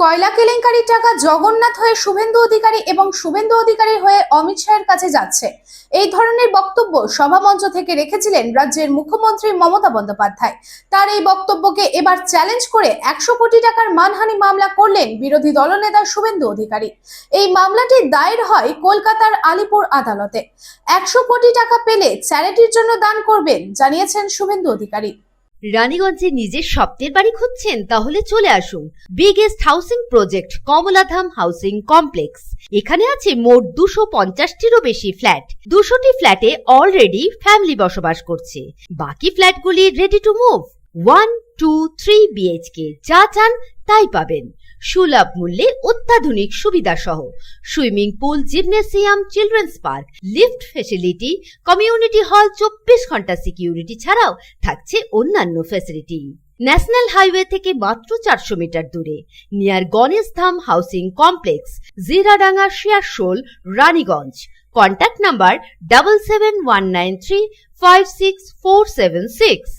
কয়লা কেলেঙ্কারির টাকা জগন্নাথ হয়ে শুভেন্দু অধিকারী এবং শুভেন্দু অধিকারী হয়ে অমিত শাহের কাছে যাচ্ছে, এই ধরনের বক্তব্য সভামঞ্চ থেকে রেখেছিলেন রাজ্যের মুখ্যমন্ত্রী মমতা বন্দ্যোপাধ্যায়। তার এই বক্তব্যকে এবার চ্যালেঞ্জ করে 100 কোটি টাকার মানহানি মামলা করলেন বিরোধী দলনেতা শুভেন্দু অধিকারী। এই মামলাটি দায়ের হয় কলকাতার আলিপুর আদালতে। 100 কোটি টাকা পেলে চ্যারিটির জন্য দান করবেন জানিয়েছেন শুভেন্দু অধিকারী। রানীগঞ্জে নিজের স্বপ্নের বাড়ি খুঁজছেন? তাহলে চলে আসুন biggest housing project Kamaladham housing complex. এখানে আছে মোট 250টিরও বেশি ফ্ল্যাট। 200টি ফ্ল্যাটে অলরেডি ফ্যামিলি বসবাস করছে, বাকি ফ্ল্যাটগুলি রেডি টু মুভ। 1, 2, 3 বিএইচকে যা চান তাই পাবেন, সুলভ মূল্যে অত্যাধুনিক সুবিধা সহ swimming pool, gymnasium, children's park, lift facility, community hall, 24 ঘন্টা সিকিউরিটি ছাড়াও থাকছে অন্যান্য ফ্যাসিলিটি। ন্যাশনাল হাইওয়ে থেকে মাত্র 400 মিটার দূরে, near Ganesh Dham housing complex, Jiradanga, Shiarsol, Raniganj. Contact number 7719356476।